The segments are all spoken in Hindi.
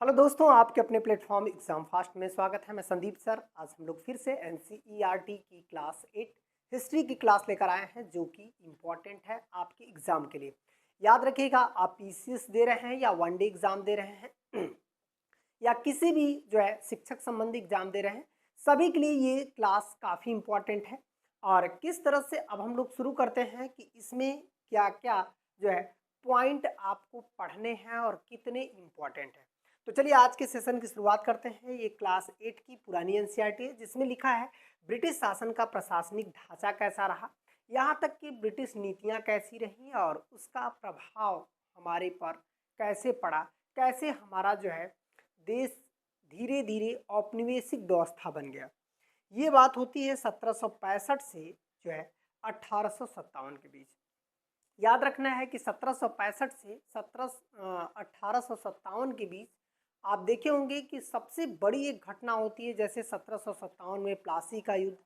हेलो दोस्तों, आपके अपने प्लेटफॉर्म एग्जाम फास्ट में स्वागत है। मैं संदीप सर। आज हम लोग फिर से एनसीईआरटी की क्लास 8 हिस्ट्री की क्लास लेकर आए हैं, जो कि इम्पॉर्टेंट है आपके एग्जाम के लिए। याद रखिएगा, आप पीसीएस दे रहे हैं या वनडे एग्जाम दे रहे हैं या किसी भी जो है शिक्षक संबंधी एग्जाम दे रहे हैं, सभी के लिए ये क्लास काफ़ी इम्पॉर्टेंट है। और किस तरह से अब हम लोग शुरू करते हैं कि इसमें क्या क्या जो है पॉइंट आपको पढ़ने हैं और कितने इम्पॉर्टेंट हैं। तो चलिए आज के सेशन की शुरुआत करते हैं। ये क्लास 8 की पुरानी एनसीईआरटी है, जिसमें लिखा है ब्रिटिश शासन का प्रशासनिक ढांचा कैसा रहा, यहाँ तक कि ब्रिटिश नीतियाँ कैसी रहीं और उसका प्रभाव हमारे पर कैसे पड़ा, कैसे हमारा जो है देश धीरे धीरे औपनिवेशिक व्यवस्था बन गया। ये बात होती है 1765 से जो है 1857 के बीच। याद रखना है कि 1765 से 1857 के बीच आप देखे होंगे कि सबसे बड़ी एक घटना होती है, जैसे 1757 में प्लासी का युद्ध,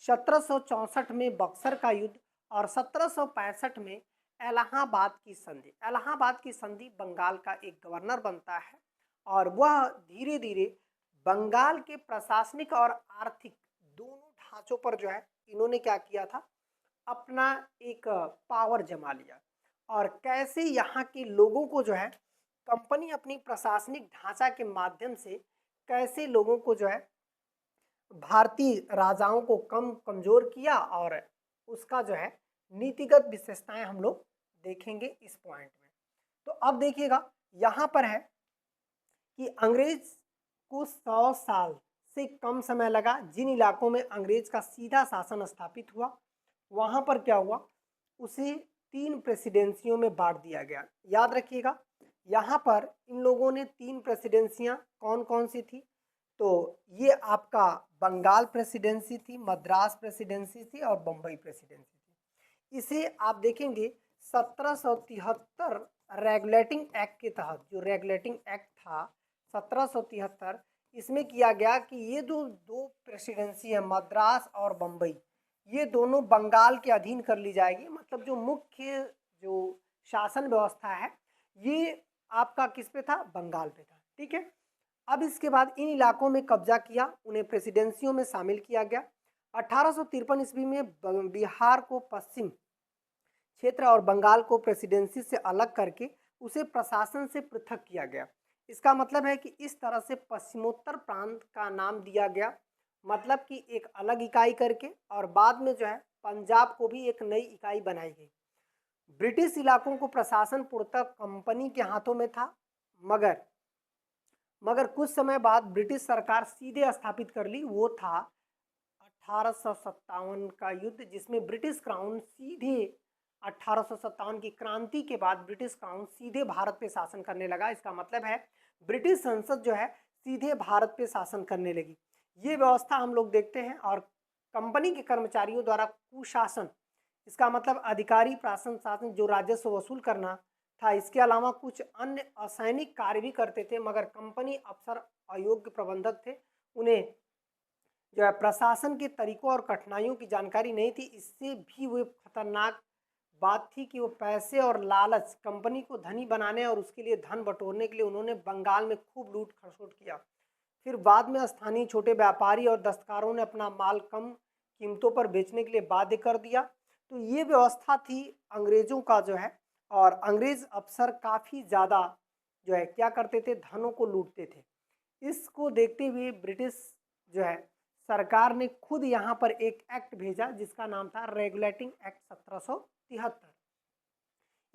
1764 में बक्सर का युद्ध और 1765 में इलाहाबाद की संधि। इलाहाबाद की संधि बंगाल का एक गवर्नर बनता है और वह धीरे धीरे बंगाल के प्रशासनिक और आर्थिक दोनों ढांचों पर जो है इन्होंने क्या किया था, अपना एक पावर जमा लिया। और कैसे यहाँ के लोगों को जो है कंपनी अपनी प्रशासनिक ढांचा के माध्यम से कैसे लोगों को जो है भारतीय राजाओं को कमजोर किया, और उसका जो है नीतिगत विशेषताएं हम लोग देखेंगे इस पॉइंट में। तो अब देखिएगा, यहाँ पर है कि अंग्रेज को 100 साल से कम समय लगा जिन इलाकों में अंग्रेज का सीधा शासन स्थापित हुआ, वहाँ पर क्या हुआ, उसे 3 प्रेसिडेंसियों में बांट दिया गया। याद रखिएगा, यहाँ पर इन लोगों ने 3 प्रेसिडेंसियाँ कौन कौन सी थी, तो ये आपका बंगाल प्रेसिडेंसी थी, मद्रास प्रेसिडेंसी थी और बम्बई प्रेसिडेंसी थी। इसे आप देखेंगे 1773 रेगुलेटिंग एक्ट के तहत, जो रेगुलेटिंग एक्ट था 1773, इसमें किया गया कि ये दो दो प्रेसिडेंसी है, मद्रास और बम्बई, ये दोनों बंगाल के अधीन कर ली जाएगी। मतलब जो मुख्य जो शासन व्यवस्था है ये आपका किस पे था, बंगाल पे था। ठीक है, अब इसके बाद इन इलाकों में कब्जा किया, उन्हें प्रेसिडेंसियों में शामिल किया गया। 1853 ईस्वी में बिहार को पश्चिम क्षेत्र और बंगाल को प्रेसिडेंसी से अलग करके उसे प्रशासन से पृथक किया गया। इसका मतलब है कि इस तरह से पश्चिमोत्तर प्रांत का नाम दिया गया, मतलब कि एक अलग इकाई करके, और बाद में जो है पंजाब को भी एक नई इकाई बनाई गई। ब्रिटिश इलाकों को प्रशासन पूर्णतः कंपनी के हाथों में था, मगर कुछ समय बाद ब्रिटिश सरकार सीधे स्थापित कर ली। वो था 1857 का युद्ध, जिसमें ब्रिटिश क्राउन सीधे 1857 की क्रांति के बाद ब्रिटिश क्राउन सीधे भारत पे शासन करने लगा। इसका मतलब है ब्रिटिश संसद जो है सीधे भारत पे शासन करने लगी। ये व्यवस्था हम लोग देखते हैं। और कंपनी के कर्मचारियों द्वारा कुशासन, इसका मतलब अधिकारी प्राशन शासन, जो राजस्व वसूल करना था, इसके अलावा कुछ अन्य असैनिक कार्य भी करते थे, मगर कंपनी अफसर अयोग्य प्रबंधक थे, उन्हें जो है प्रशासन के तरीकों और कठिनाइयों की जानकारी नहीं थी। इससे भी वो खतरनाक बात थी कि वो पैसे और लालच, कंपनी को धनी बनाने और उसके लिए धन बटोरने के लिए उन्होंने बंगाल में खूब लूट खसोट किया। फिर बाद में स्थानीय छोटे व्यापारी और दस्तकारों ने अपना माल कम कीमतों पर बेचने के लिए बाध्य कर दिया। तो ये व्यवस्था थी अंग्रेजों का जो है, और अंग्रेज अफसर काफ़ी ज़्यादा जो है क्या करते थे, धनों को लूटते थे। इसको देखते हुए ब्रिटिश जो है सरकार ने खुद यहाँ पर एक एक्ट भेजा, जिसका नाम था रेगुलेटिंग एक्ट 1773।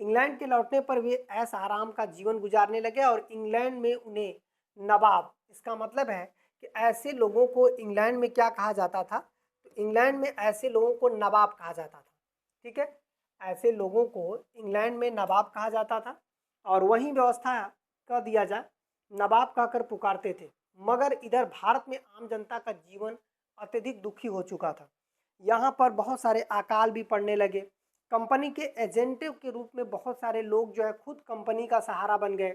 इंग्लैंड के लौटने पर वे ऐश आराम का जीवन गुजारने लगे और इंग्लैंड में उन्हें नवाब, इसका मतलब है कि ऐसे लोगों को इंग्लैंड में क्या कहा जाता था, तो इंग्लैंड में ऐसे लोगों को नवाब कहा जाता था। ठीक है, ऐसे लोगों को इंग्लैंड में नवाब कहा जाता था, और वही व्यवस्था कर दिया जाए, नवाब कहकर पुकारते थे। मगर इधर भारत में आम जनता का जीवन अत्यधिक दुखी हो चुका था। यहाँ पर बहुत सारे अकाल भी पड़ने लगे। कंपनी के एजेंटों के रूप में बहुत सारे लोग जो है खुद कंपनी का सहारा बन गए।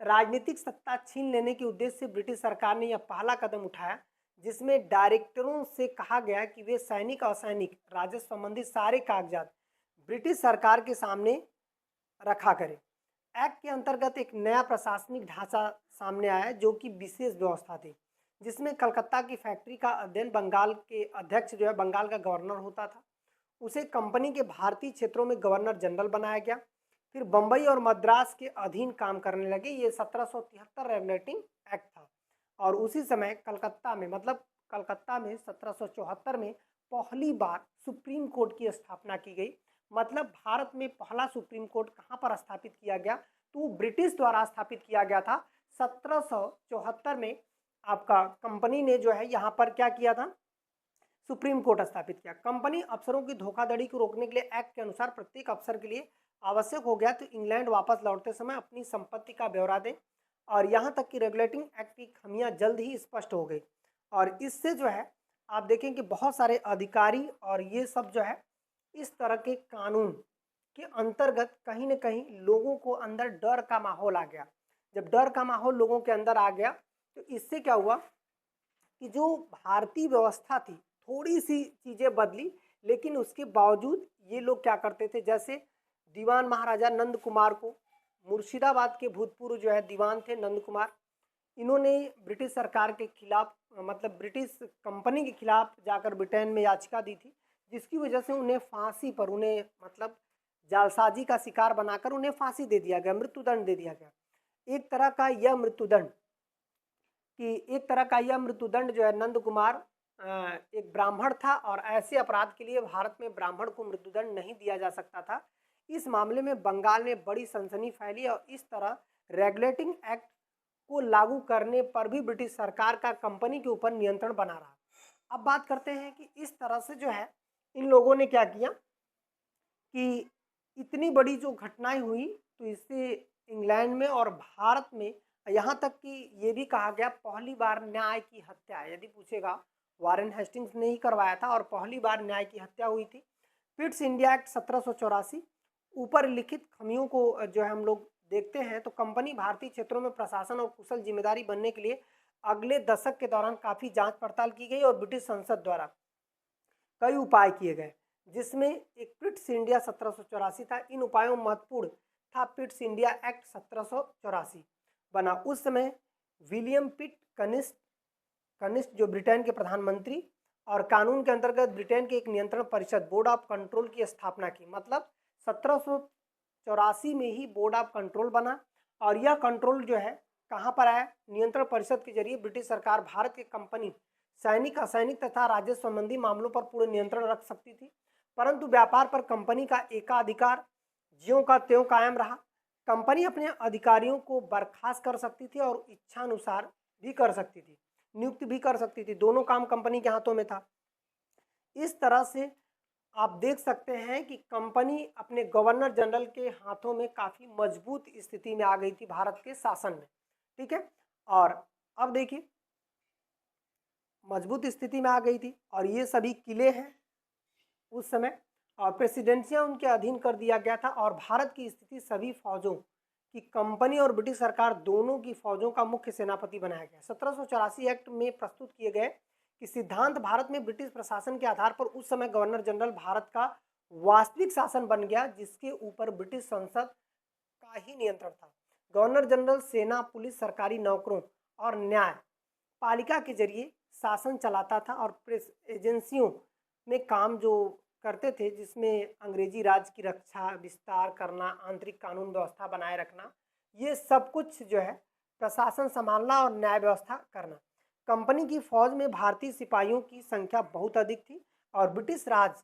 राजनीतिक सत्ता छीन लेने के उद्देश्य से ब्रिटिश सरकार ने यह पहला कदम उठाया, जिसमें डायरेक्टरों से कहा गया कि वे सैनिक असैनिक राजस्व संबंधी सारे कागजात ब्रिटिश सरकार के सामने रखा करें। एक्ट के अंतर्गत एक नया प्रशासनिक ढांचा सामने आया जो कि विशेष व्यवस्था थी, जिसमें कलकत्ता की फैक्ट्री का अध्ययन बंगाल के अध्यक्ष जो है बंगाल का गवर्नर होता था। उसे कंपनी के भारतीय क्षेत्रों में गवर्नर जनरल बनाया गया। फिर बम्बई और मद्रास के अधीन काम करने लगे। ये 1773 रेगुलेटिंग एक्ट था। और उसी समय कलकत्ता में मतलब कलकत्ता में 1774 में पहली बार सुप्रीम कोर्ट की स्थापना की गई। मतलब भारत में पहला सुप्रीम कोर्ट कहाँ पर स्थापित किया गया, तो ब्रिटिश द्वारा स्थापित किया गया था 1774 में। आपका कंपनी ने जो है यहाँ पर क्या किया था, सुप्रीम कोर्ट स्थापित किया। कंपनी अफसरों की धोखाधड़ी को रोकने के लिए एक्ट के अनुसार प्रत्येक अफसर के लिए आवश्यक हो गया तो इंग्लैंड वापस लौटते समय अपनी संपत्ति का ब्यौरा दें। और यहाँ तक कि रेगुलेटिंग एक्ट की खामियां जल्द ही स्पष्ट हो गई। और इससे जो है आप देखें कि बहुत सारे अधिकारी और ये सब जो है इस तरह के कानून के अंतर्गत कहीं ना कहीं लोगों को अंदर डर का माहौल आ गया। जब डर का माहौल लोगों के अंदर आ गया तो इससे क्या हुआ कि जो भारतीय व्यवस्था थी थोड़ी सी चीज़ें बदली, लेकिन उसके बावजूद ये लोग क्या करते थे, जैसे दीवान महाराजा नंद कुमार को, मुर्शिदाबाद के भूतपूर्व जो है दीवान थे नंद कुमार, इन्होंने ब्रिटिश सरकार के खिलाफ मतलब ब्रिटिश कंपनी के खिलाफ जाकर ब्रिटेन में याचिका दी थी, जिसकी वजह से उन्हें फांसी पर उन्हें मतलब जालसाजी का शिकार बनाकर उन्हें फांसी दे दिया गया, मृत्युदंड दे दिया गया। एक तरह का यह मृत्युदंड जो है नंद कुमार एक ब्राह्मण था और ऐसे अपराध के लिए भारत में ब्राह्मण को मृत्युदंड नहीं दिया जा सकता था। इस मामले में बंगाल में बड़ी सनसनी फैली और इस तरह रेगुलेटिंग एक्ट को लागू करने पर भी ब्रिटिश सरकार का कंपनी के ऊपर नियंत्रण बना रहा। अब बात करते हैं कि इस तरह से जो है इन लोगों ने क्या किया कि इतनी बड़ी जो घटनाएं हुई तो इससे इंग्लैंड में और भारत में यहाँ तक कि ये भी कहा गया पहली बार न्याय की हत्या, यदि पूछेगा वारेन हेस्टिंग्स ने ही करवाया था और पहली बार न्याय की हत्या हुई थी। पिट्स इंडिया एक्ट 1784 ऊपर लिखित खामियों को जो है हम लोग देखते हैं तो कंपनी भारतीय क्षेत्रों में प्रशासन और कुशल जिम्मेदारी बनने के लिए अगले दशक के दौरान काफ़ी जांच पड़ताल की गई और ब्रिटिश संसद द्वारा कई उपाय किए गए, जिसमें एक पिट्स इंडिया 1784 था। इन उपायों में महत्वपूर्ण था पिट्स इंडिया एक्ट 1784 बना। उस समय विलियम पिट कनिस्ट जो ब्रिटेन के प्रधानमंत्री और कानून के अंतर्गत ब्रिटेन के एक नियंत्रण परिषद बोर्ड ऑफ कंट्रोल की स्थापना की। मतलब 1784 में ही बोर्ड ऑफ कंट्रोल बना और यह कंट्रोल जो है कहाँ पर आया, नियंत्रण परिषद के जरिए ब्रिटिश सरकार भारत की कंपनी सैनिक असैनिक तथा राजस्व संबंधी मामलों पर पूर्ण नियंत्रण रख सकती थी, परंतु व्यापार पर कंपनी का एकाधिकार ज्यों का त्यों कायम रहा। कंपनी अपने अधिकारियों को बर्खास्त कर सकती थी और इच्छानुसार भी कर सकती थी, नियुक्त भी कर सकती थी, दोनों काम कंपनी के हाथों में था। इस तरह से आप देख सकते हैं कि कंपनी अपने गवर्नर जनरल के हाथों में काफ़ी मजबूत स्थिति में आ गई थी भारत के शासन में। ठीक है, और अब देखिए मजबूत स्थिति में आ गई थी और ये सभी किले हैं उस समय और प्रेसिडेंसियां उनके अधीन कर दिया गया था और भारत की स्थिति सभी फौजों की कंपनी और ब्रिटिश सरकार दोनों की फौजों का मुख्य सेनापति बनाया गया। 1784 एक्ट में प्रस्तुत किए गए कि सिद्धांत भारत में ब्रिटिश प्रशासन के आधार पर उस समय गवर्नर जनरल भारत का वास्तविक शासन बन गया, जिसके ऊपर ब्रिटिश संसद का ही नियंत्रण था। गवर्नर जनरल सेना, पुलिस, सरकारी नौकरों और न्याय पालिका के जरिए शासन चलाता था और प्रेस एजेंसियों में काम जो करते थे, जिसमें अंग्रेजी राज की रक्षा विस्तार करना, आंतरिक कानून व्यवस्था बनाए रखना, ये सब कुछ जो है प्रशासन संभालना और न्याय व्यवस्था करना। कंपनी की फौज में भारतीय सिपाहियों की संख्या बहुत अधिक थी और ब्रिटिश राज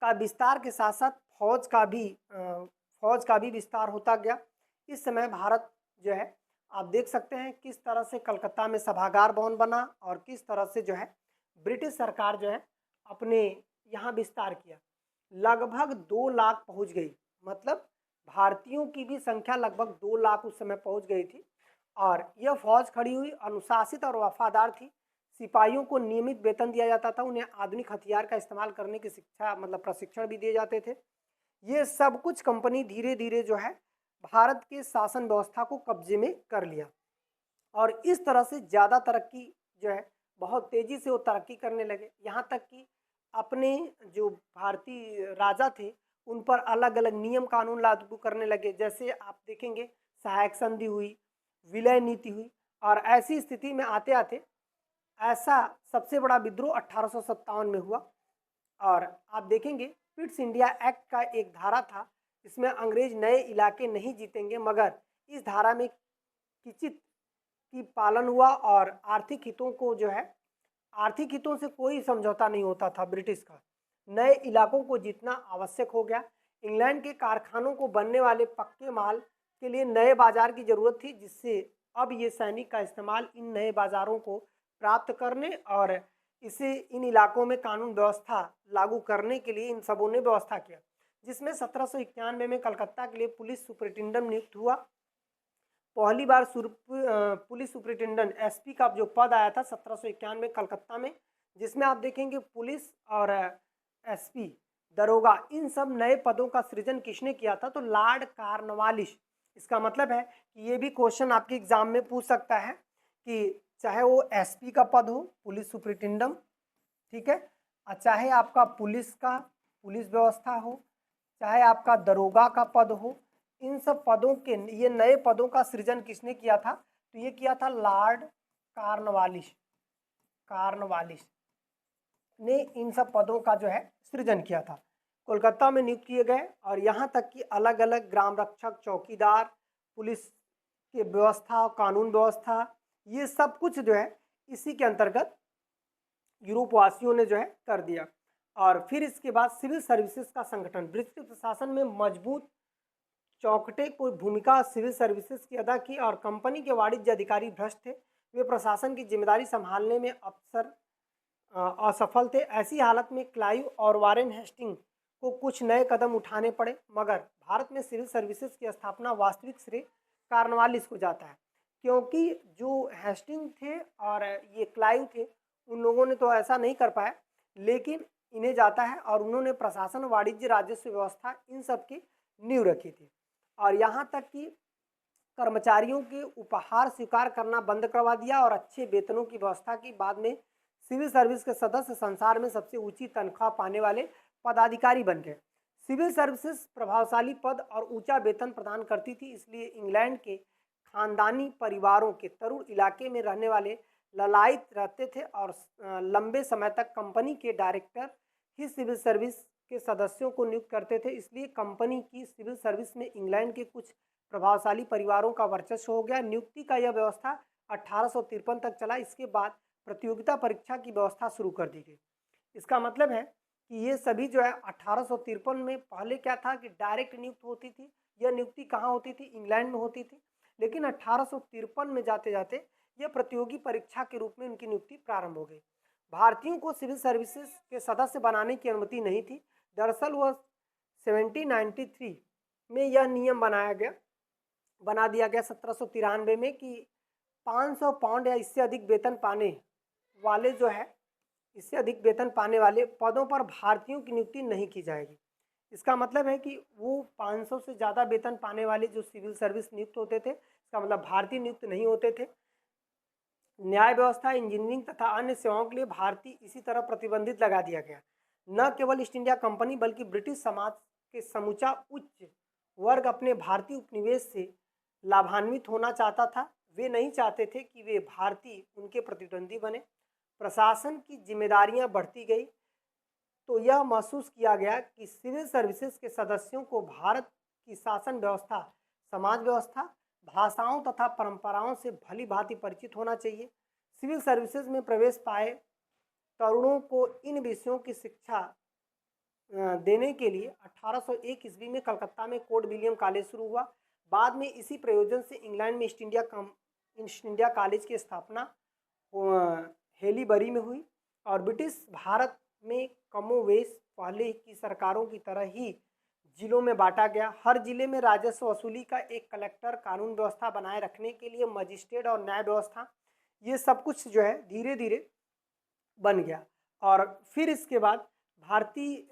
का विस्तार के साथ साथ फौज का भी विस्तार होता गया। इस समय भारत जो है आप देख सकते हैं किस तरह से कलकत्ता में सभागार भवन बना और किस तरह से जो है ब्रिटिश सरकार जो है अपने यहाँ विस्तार किया। लगभग 2 लाख पहुँच गई, मतलब भारतीयों की भी संख्या लगभग 2 लाख उस समय पहुँच गई थी और यह फौज खड़ी हुई, अनुशासित और वफादार थी। सिपाहियों को नियमित वेतन दिया जाता था, उन्हें आधुनिक हथियार का इस्तेमाल करने की शिक्षा मतलब प्रशिक्षण भी दिए जाते थे। ये सब कुछ कंपनी धीरे धीरे जो है भारत के शासन व्यवस्था को कब्जे में कर लिया और इस तरह से ज़्यादा तरक्की जो है बहुत तेज़ी से वो तरक्की करने लगे। यहाँ तक कि अपने जो भारतीय राजा थे उन पर अलग अलग नियम कानून लागू करने लगे। जैसे आप देखेंगे सहायक संधि हुई, विलय नीति हुई, और ऐसी स्थिति में आते आते ऐसा सबसे बड़ा विद्रोह 1857 में हुआ। और आप देखेंगे पिट्स इंडिया एक्ट का एक धारा था, इसमें अंग्रेज नए इलाके नहीं जीतेंगे, मगर इस धारा में किंचित की पालन हुआ और आर्थिक हितों को जो है, आर्थिक हितों से कोई समझौता नहीं होता था ब्रिटिश का, नए इलाकों को जीतना आवश्यक हो गया। इंग्लैंड के कारखानों को बनने वाले पक्के माल के लिए नए बाजार की जरूरत थी, जिससे अब ये सैनिक का इस्तेमाल इन नए बाजारों को प्राप्त करने और इसे इन इलाकों में कानून व्यवस्था लागू करने के लिए इन सबों ने व्यवस्था किया, जिसमें 1791 में कलकत्ता के लिए पुलिस सुपरिटेंडेंट नियुक्त हुआ। पहली बार पुलिस सुपरिटेंडेंट एसपी का जो पद आया था 1791 में कलकत्ता में, जिसमें आप देखेंगे पुलिस और एसपी, दरोगा, इन सब नए पदों का सृजन किसने किया था? तो लॉर्ड कॉर्नवालिस। इसका मतलब है कि ये भी क्वेश्चन आपके एग्जाम में पूछ सकता है कि चाहे वो एसपी का पद हो, पुलिस सुपरिटेंडेंट, ठीक है, और चाहे आपका पुलिस व्यवस्था हो, चाहे आपका दरोगा का पद हो, इन सब पदों के ये नए पदों का सृजन किसने किया था? तो ये किया था लॉर्ड कॉर्नवालिस। कॉर्नवालिस ने इन सब पदों का जो है सृजन किया था, कोलकाता में नियुक्त किए गए। और यहाँ तक कि अलग अलग ग्राम रक्षक, चौकीदार, पुलिस के व्यवस्था, कानून व्यवस्था, ये सब कुछ जो है इसी के अंतर्गत यूरोपवासियों ने जो है कर दिया। और फिर इसके बाद सिविल सर्विसेज का संगठन, ब्रिटिश प्रशासन में मजबूत चौखटे को भूमिका सिविल सर्विसेज की अदा की, और कंपनी के वाणिज्य अधिकारी भ्रष्ट थे, वे प्रशासन की जिम्मेदारी संभालने में अक्सर असफल थे। ऐसी हालत में क्लाइव और वारेन हेस्टिंग को कुछ नए कदम उठाने पड़े, मगर भारत में सिविल सर्विसेज की स्थापना वास्तविक श्रेय कॉर्नवालिस को जाता है, क्योंकि जो हेस्टिंग थे और ये क्लाइव थे, उन लोगों ने तो ऐसा नहीं कर पाया, लेकिन इन्हें जाता है, और उन्होंने प्रशासन, वाणिज्य, राजस्व व्यवस्था, इन सब की नींव रखी थी। और यहाँ तक कि कर्मचारियों के उपहार स्वीकार करना बंद करवा दिया और अच्छे वेतनों की व्यवस्था की। बाद में सिविल सर्विस के सदस्य संसार में सबसे ऊंची तनख्वाह पाने वाले पदाधिकारी बन गए। सिविल सर्विसेज प्रभावशाली पद और ऊंचा वेतन प्रदान करती थी, इसलिए इंग्लैंड के खानदानी परिवारों के तरुण इलाके में रहने वाले ललायित रहते थे, और लंबे समय तक कंपनी के डायरेक्टर ही सिविल सर्विस के सदस्यों को नियुक्त करते थे। इसलिए कंपनी की सिविल सर्विस में इंग्लैंड के कुछ प्रभावशाली परिवारों का वर्चस्व हो गया। नियुक्ति का यह व्यवस्था 1853 तक चला। इसके बाद प्रतियोगिता परीक्षा की व्यवस्था शुरू कर दी गई। इसका मतलब है कि ये सभी जो है 1853 में, पहले क्या था कि डायरेक्ट नियुक्त होती थी, यह नियुक्ति कहाँ होती थी? इंग्लैंड में होती थी, लेकिन 1853 में जाते जाते यह प्रतियोगी परीक्षा के रूप में उनकी नियुक्ति प्रारंभ हो गई। भारतीयों को सिविल सर्विसेज के सदस्य बनाने की अनुमति नहीं थी। दरअसल वह 1793 में यह नियम बना दिया गया 1793 में कि 500 पाउंड या इससे अधिक वेतन पाने वाले जो है, इससे अधिक वेतन पाने वाले पदों पर भारतीयों की नियुक्ति नहीं की जाएगी। इसका मतलब है कि वो 500 से ज़्यादा वेतन पाने वाले जो सिविल सर्विस नियुक्त होते थे, इसका मतलब भारतीय नियुक्त नहीं होते थे। न्याय व्यवस्था, इंजीनियरिंग तथा अन्य सेवाओं के लिए भारतीय इसी तरह प्रतिबंधित लगा दिया गया। न केवल ईस्ट इंडिया कंपनी बल्कि ब्रिटिश समाज के समूचा उच्च वर्ग अपने भारतीय उपनिवेश से लाभान्वित होना चाहता था। वे नहीं चाहते थे कि वे भारतीय उनके प्रतिद्वंदी बने। प्रशासन की जिम्मेदारियां बढ़ती गई, तो यह महसूस किया गया कि सिविल सर्विसेज के सदस्यों को भारत की शासन व्यवस्था, समाज व्यवस्था, भाषाओं तथा परंपराओं से भली भांति परिचित होना चाहिए। सिविल सर्विसेज में प्रवेश पाए तरुणों को इन विषयों की शिक्षा देने के लिए 1801 ईस्वी में कलकत्ता में कोर्ट विलियम कॉलेज शुरू हुआ। बाद में इसी प्रयोजन से इंग्लैंड में ईस्ट इंडिया कॉलेज की स्थापना हेलीबरी में हुई, और ब्रिटिश भारत में कमोवेश पहले की सरकारों की तरह ही जिलों में बांटा गया। हर जिले में राजस्व वसूली का एक कलेक्टर, कानून व्यवस्था बनाए रखने के लिए मजिस्ट्रेट और न्याय व्यवस्था, ये सब कुछ जो है धीरे धीरे बन गया। और फिर इसके बाद भारतीय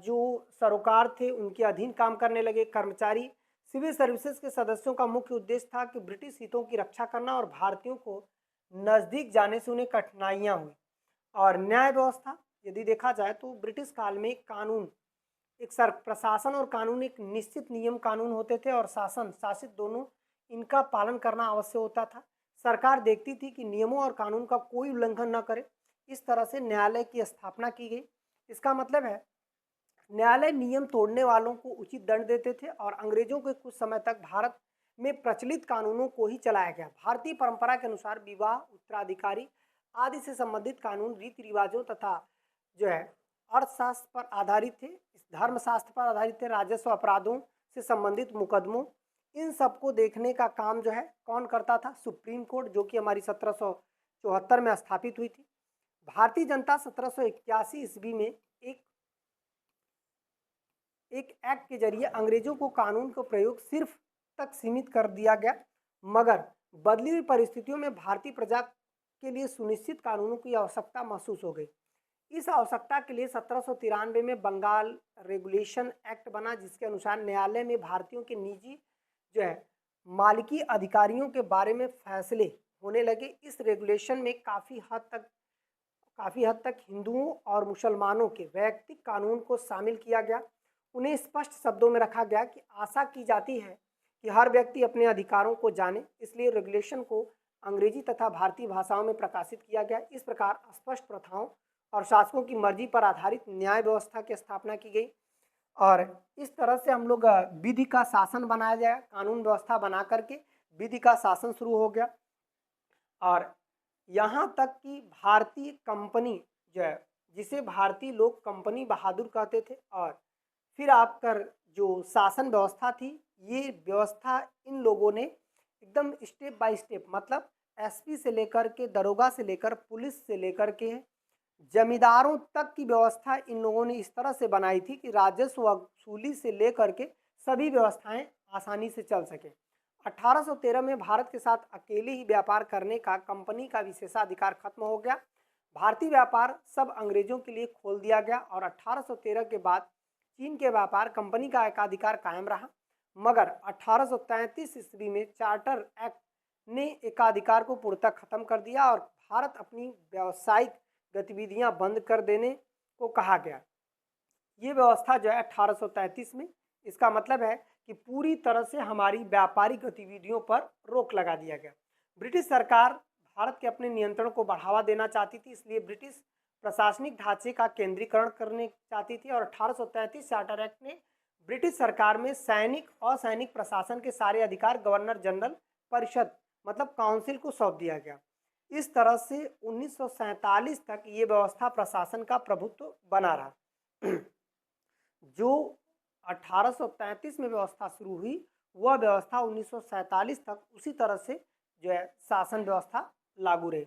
जो सरोकार थे उनके अधीन काम करने लगे कर्मचारी। सिविल सर्विसेज के सदस्यों का मुख्य उद्देश्य था कि ब्रिटिश हितों की रक्षा करना, और भारतीयों को नज़दीक जाने से उन्हें कठिनाइयाँ हुई। और न्याय व्यवस्था यदि देखा जाए तो ब्रिटिश काल में कानून एक सर प्रशासन और कानून एक निश्चित नियम कानून होते थे और शासन शासित दोनों इनका पालन करना आवश्यक होता था। सरकार देखती थी कि नियमों और कानून का कोई उल्लंघन न करे। इस तरह से न्यायालय की स्थापना की गई। इसका मतलब है न्यायालय नियम तोड़ने वालों को उचित दंड देते थे और अंग्रेजों के कुछ समय तक भारत में प्रचलित कानूनों को ही चलाया गया। भारतीय परंपरा के अनुसार विवाह, उत्तराधिकारी आदि से संबंधित कानून रीति रिवाजों तथा जो है अर्थशास्त्र पर आधारित थे, धर्मशास्त्र पर आधारित थे। राजस्व अपराधों से संबंधित मुकदमों इन सबको देखने का काम जो है कौन करता था? सुप्रीम कोर्ट, जो कि हमारी 1774 में स्थापित हुई थी। भारतीय जनता 1781 ईस्वी में एक एक्ट के जरिए अंग्रेजों को कानून का प्रयोग सिर्फ तक सीमित कर दिया गया, मगर बदली हुई परिस्थितियों में भारतीय प्रजा के लिए सुनिश्चित कानूनों की आवश्यकता महसूस हो गई। इस आवश्यकता के लिए 1793 में बंगाल रेगुलेशन एक्ट बना, जिसके अनुसार न्यायालय में भारतीयों के निजी जो है मालिकी अधिकारियों के बारे में फैसले होने लगे। इस रेगुलेशन में काफ़ी हद तक हिंदुओं और मुसलमानों के वैयक्तिक कानून को शामिल किया गया। उन्हें स्पष्ट शब्दों में रखा गया कि आशा की जाती है कि हर व्यक्ति अपने अधिकारों को जाने, इसलिए रेगुलेशन को अंग्रेजी तथा भारतीय भाषाओं में प्रकाशित किया गया। इस प्रकार स्पष्ट प्रथाओं और शासकों की मर्जी पर आधारित न्याय व्यवस्था की स्थापना की गई और इस तरह से हम लोग विधि का शासन बनाया गया। कानून व्यवस्था बना करके विधि का शासन शुरू हो गया और यहाँ तक कि भारतीय कंपनी जो है, जिसे भारतीय लोग कंपनी बहादुर कहते थे, और फिर आपका जो शासन व्यवस्था थी, ये व्यवस्था इन लोगों ने एकदम स्टेप बाय स्टेप, मतलब एसपी से लेकर के, दरोगा से लेकर, पुलिस से लेकर के जमींदारों तक की व्यवस्था इन लोगों ने इस तरह से बनाई थी कि राजस्व वसूली से लेकर के सभी व्यवस्थाएं आसानी से चल सके। 1813 में भारत के साथ अकेले ही व्यापार करने का कंपनी का विशेषाधिकार खत्म हो गया। भारतीय व्यापार सब अंग्रेजों के लिए खोल दिया गया और 1813 के बाद चीन के व्यापार कंपनी का एकाधिकार कायम रहा, मगर 1833 ईस्वी में चार्टर एक्ट ने एकाधिकार को पूर्णतः खत्म कर दिया और भारत अपनी व्यावसायिक गतिविधियां बंद कर देने को कहा गया। ये व्यवस्था जो है 1833 में, इसका मतलब है कि पूरी तरह से हमारी व्यापारिक गतिविधियों पर रोक लगा दिया गया। ब्रिटिश सरकार भारत के अपने नियंत्रण को बढ़ावा देना चाहती थी, इसलिए ब्रिटिश प्रशासनिक ढांचे का केंद्रीकरण करने चाहती थी और 1833 चार्टर एक्ट ने ब्रिटिश सरकार में सैनिक और सैनिक प्रशासन के सारे अधिकार गवर्नर जनरल परिषद मतलब काउंसिल को सौंप दिया गया। इस तरह से 1947 तक ये व्यवस्था प्रशासन का प्रभुत्व बना रहा। जो 1833 में व्यवस्था शुरू हुई, वह व्यवस्था 1947 तक उसी तरह से जो है शासन व्यवस्था लागू रही।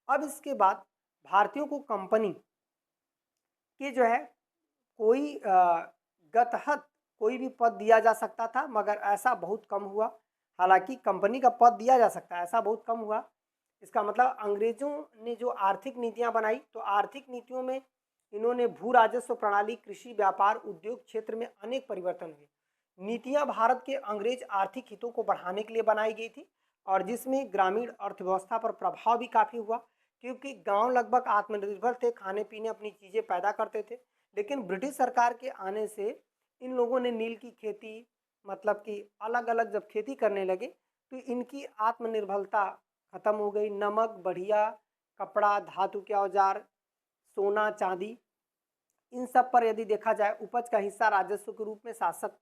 अब इसके बाद भारतीयों को कंपनी के जो है कोई गतहत कोई भी पद दिया जा सकता था, मगर ऐसा बहुत कम हुआ। हालांकि कंपनी का पद दिया जा सकता है, ऐसा बहुत कम हुआ। इसका मतलब अंग्रेजों ने जो आर्थिक नीतियां बनाई, तो आर्थिक नीतियों में इन्होंने भू राजस्व प्रणाली, कृषि, व्यापार, उद्योग क्षेत्र में अनेक परिवर्तन हुए। नीतियां भारत के अंग्रेज आर्थिक हितों को बढ़ाने के लिए बनाई गई थी और जिसमें ग्रामीण अर्थव्यवस्था पर प्रभाव भी काफ़ी हुआ, क्योंकि गांव लगभग आत्मनिर्भर थे, खाने पीने अपनी चीज़ें पैदा करते थे। लेकिन ब्रिटिश सरकार के आने से इन लोगों ने नील की खेती, मतलब कि अलग अलग जब खेती करने लगे तो इनकी आत्मनिर्भरता खत्म हो गई। नमक, बढ़िया कपड़ा, धातु के औजार, सोना, चांदी, इन सब पर यदि देखा जाए उपज का हिस्सा राजस्व के रूप में शासक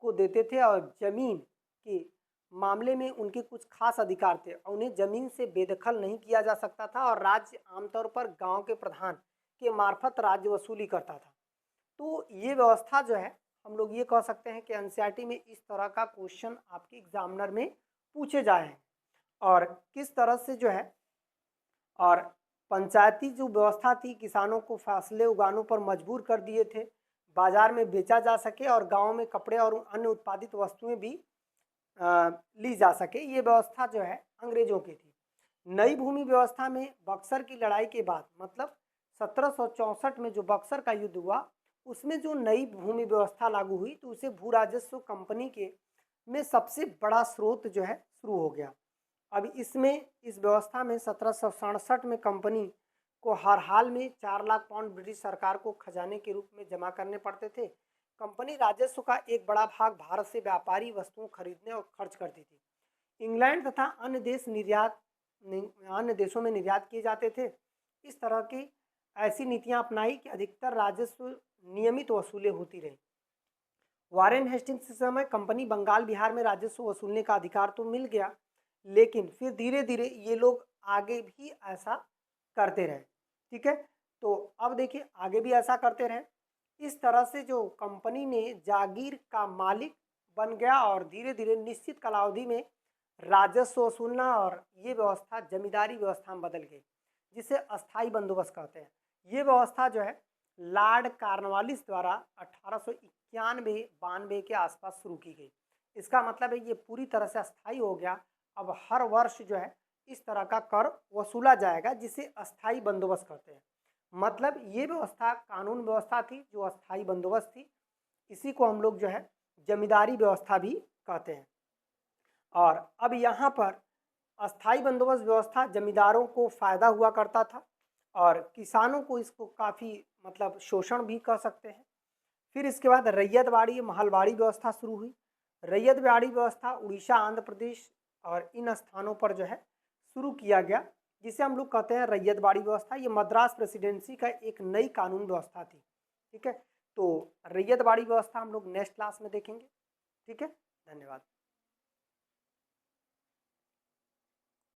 को देते थे और जमीन के मामले में उनके कुछ खास अधिकार थे और उन्हें जमीन से बेदखल नहीं किया जा सकता था और राज्य आमतौर पर गांव के प्रधान के मार्फत राज्य वसूली करता था। तो ये व्यवस्था जो है, हम लोग ये कह सकते हैं कि एनसीईआरटी में इस तरह का क्वेश्चन आपके एग्जामिनर में पूछे जाए हैं। और किस तरह से जो है, और पंचायती जो व्यवस्था थी, किसानों को फसलें उगाने पर मजबूर कर दिए थे, बाजार में बेचा जा सके और गांव में कपड़े और अन्य उत्पादित वस्तुएं भी ली जा सके, ये व्यवस्था जो है अंग्रेजों की थी। नई भूमि व्यवस्था में बक्सर की लड़ाई के बाद, मतलब 1764 में जो बक्सर का युद्ध हुआ, उसमें जो नई भूमि व्यवस्था लागू हुई तो उसे भू राजस्व कंपनी के में सबसे बड़ा स्रोत जो है शुरू हो गया। अब इसमें इस व्यवस्था में 1767 में कंपनी को हर हाल में 4 लाख पाउंड ब्रिटिश सरकार को खजाने के रूप में जमा करने पड़ते थे, कंपनी राजस्व का एक बड़ा भाग भारत से व्यापारी वस्तुओं खरीदने और खर्च करती थी। इंग्लैंड तथा अन्य देशों में निर्यात किए जाते थे। इस तरह की ऐसी नीतियां अपनाई कि अधिकतर राजस्व नियमित वसूलें होती रही। वारेन हेस्टिंग्स के समय कंपनी बंगाल बिहार में राजस्व वसूलने का अधिकार तो मिल गया, लेकिन फिर धीरे धीरे ये लोग आगे भी ऐसा करते रहे। ठीक है, तो अब देखिए आगे भी ऐसा करते रहे। इस तरह से जो कंपनी ने जागीर का मालिक बन गया और धीरे धीरे निश्चित कालावधि में राजस्व वसूलना और ये व्यवस्था जमींदारी व्यवस्था में बदल गई, जिसे अस्थाई बंदोबस्त कहते हैं। ये व्यवस्था जो है लॉर्ड कॉर्नवालिस द्वारा 1891-92 के आसपास शुरू की गई। इसका मतलब है ये पूरी तरह से अस्थाई हो गया। अब हर वर्ष जो है इस तरह का कर वसूला जाएगा, जिसे अस्थाई बंदोबस्त कहते हैं। मतलब ये व्यवस्था कानून व्यवस्था थी जो अस्थाई बंदोबस्त थी। इसी को हम लोग जो है जमींदारी व्यवस्था भी कहते हैं। और अब यहाँ पर अस्थाई बंदोबस्त व्यवस्था जमींदारों को फायदा हुआ करता था और किसानों को इसको काफ़ी मतलब शोषण भी कह सकते हैं। फिर इसके बाद रैयतवाड़ी महलवाड़ी व्यवस्था शुरू हुई। रैयतवाड़ी व्यवस्था उड़ीसा, आंध्र प्रदेश और इन स्थानों पर जो है शुरू किया गया, जिसे हम लोग कहते हैं रैयतवाड़ी व्यवस्था। ये मद्रास प्रेसिडेंसी का एक नई कानून व्यवस्था थी। ठीक है, तो रैयतवाड़ी व्यवस्था हम लोग नेक्स्ट क्लास में देखेंगे। ठीक है, धन्यवाद।